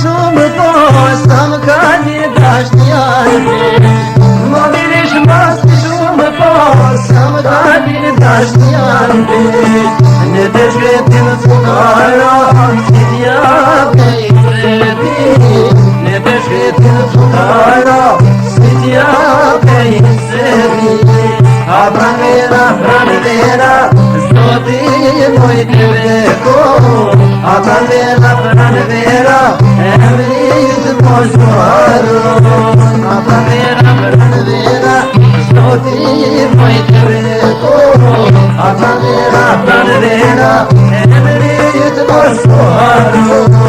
shumë po, sa më ka një dashnia Më vinish masti shumë po, sa më ka një dashnia Në të shkretin fukara, si t'jap e i kredi Në të shkretin fukara, si t'jap e i kredi A pranvera, Zoti moj të veko A pranvera, emrit moshuaro A pranvera, Zoti moj të veko A pranvera, emrit moshuaro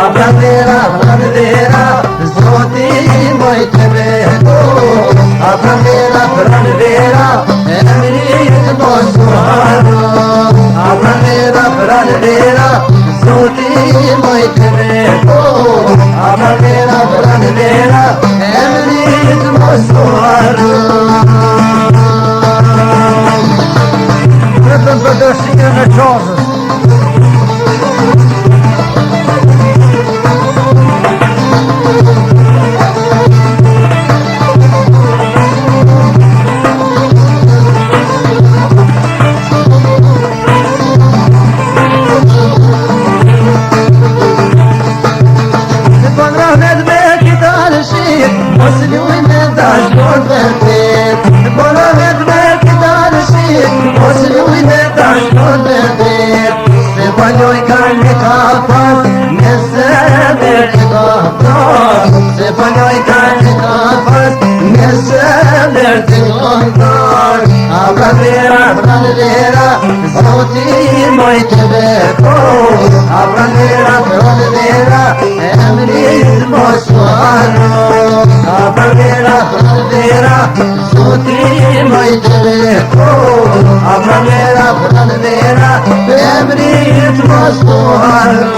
A pranvera, Zoti moj të veko A pranvera, emrit moshuaro A pranvera, Zoti moj të veko A pranvera, emrit moshuaro Vetëm për dëshirën e qazës Mos luj me dashur vërtet Bona vet me kitar shit Mos luj me dashur vërtet Se paloj karne ka pas Nëse deri ka pas Se paloj karne ka pas Nëse deri ka pas A pranvera, Zoti moj të veko A pranvera, emrit moshuaro A pranvera, Zoti moj të veko A pranvera, emrit moshuaro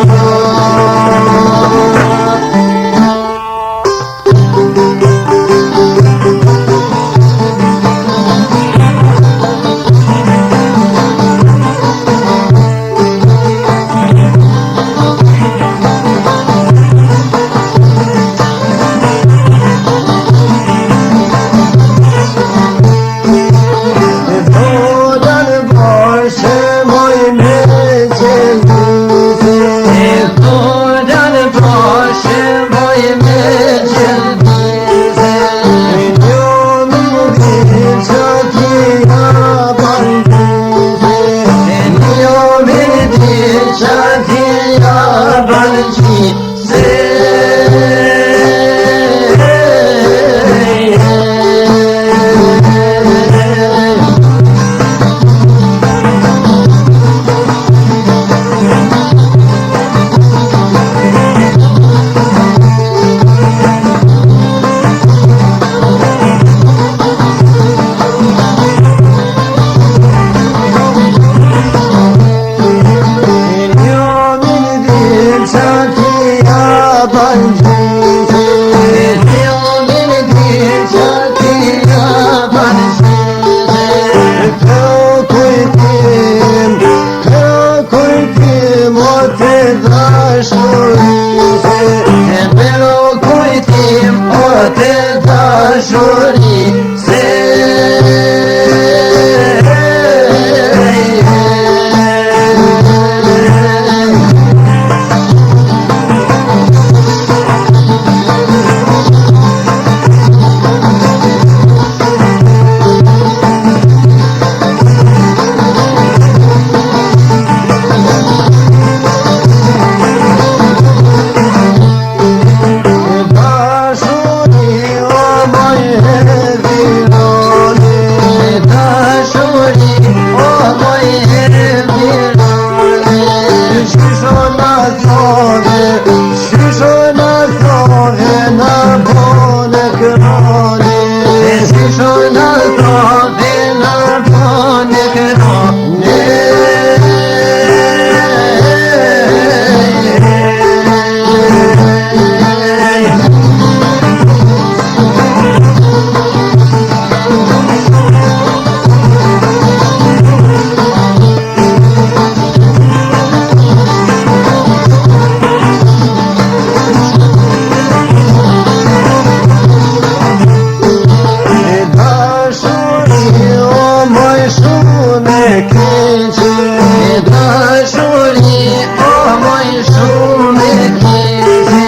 shumë e kishë.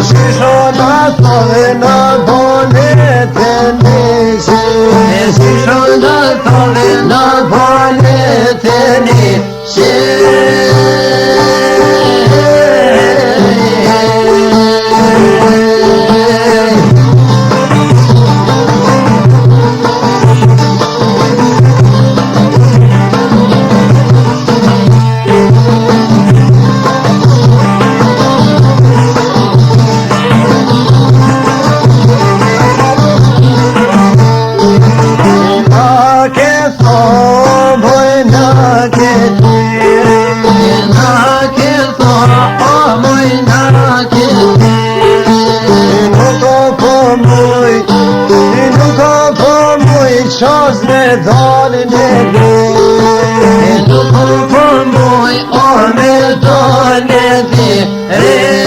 Shishona thove në bonet e nishë. Shishona thove në bonet e nishë. Qas me dalin e re, nuk po moj o me dalin e re.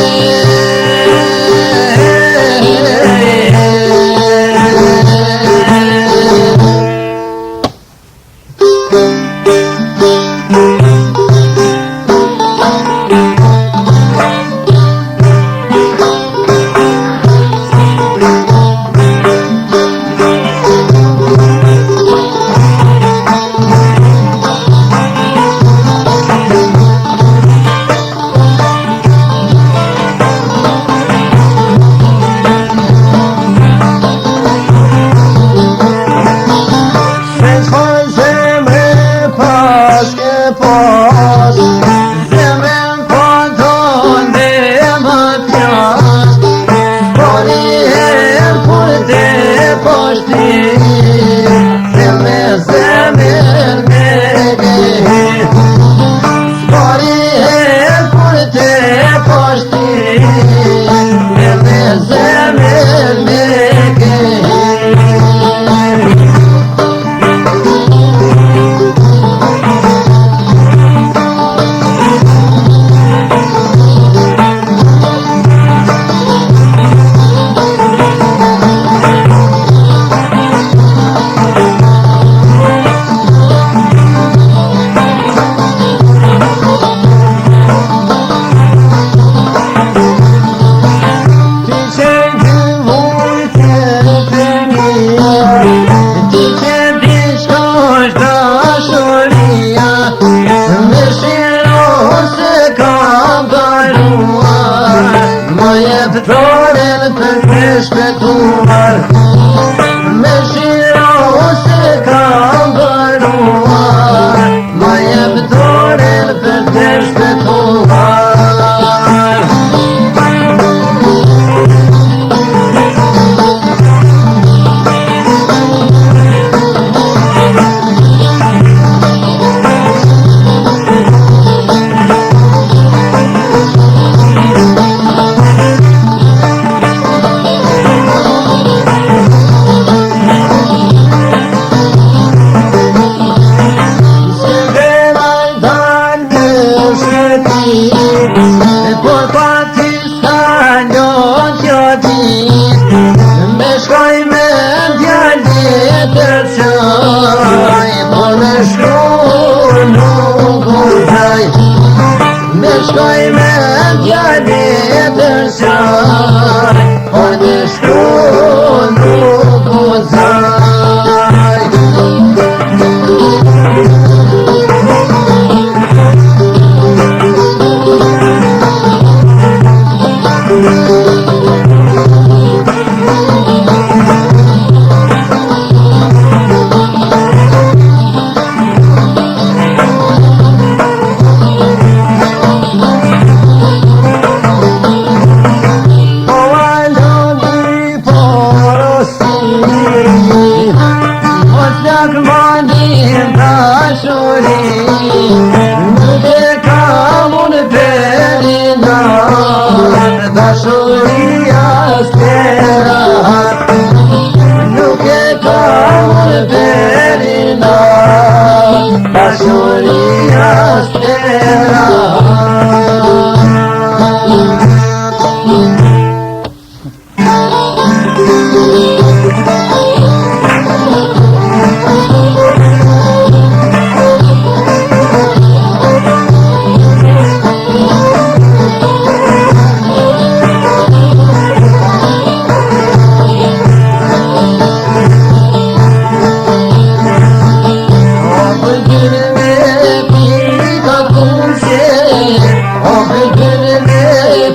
me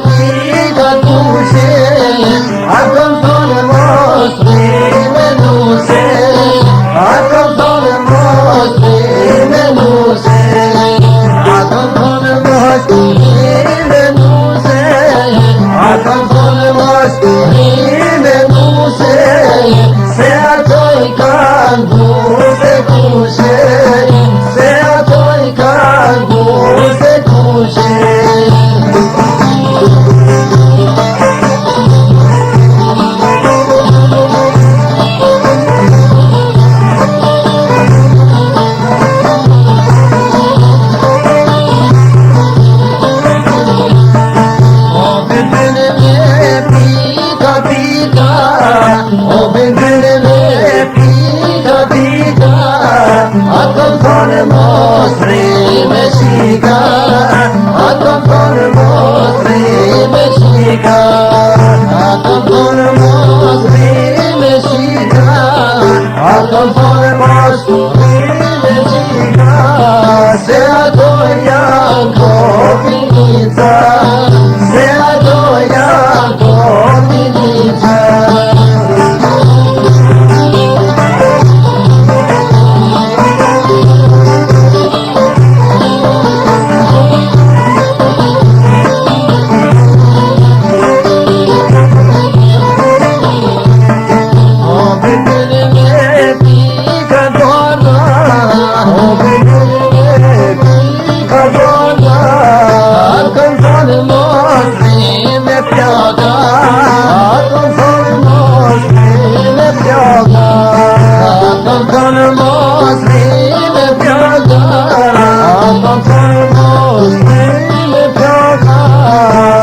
pika tushe, akëm thonë mos me nuse, akëm thonë mos me nuse, akëm thonë mos me nuse, akëm thonë mos me nuse, se ato I kanë buse kushe, se ato I kanë buse kushe. Akëm thonë mosri me shika, akëm thonë mosri me shika, akëm thonë mosri me shika, akëm thonë mosri me shika, se ato janë kopinica, se ato janë kopinica.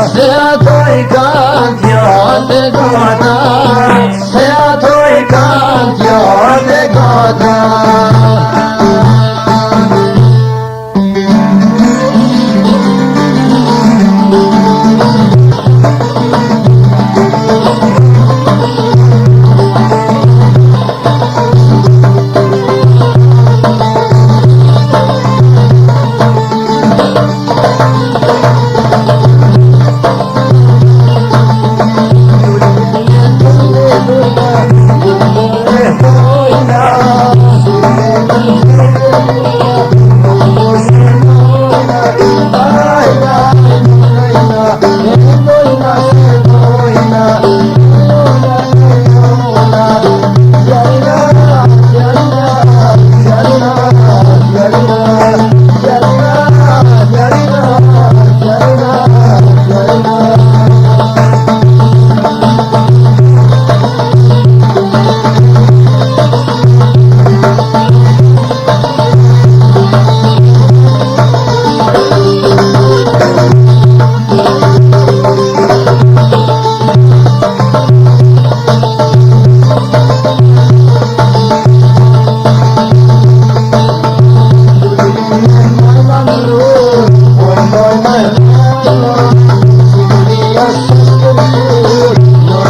Se ato I kanë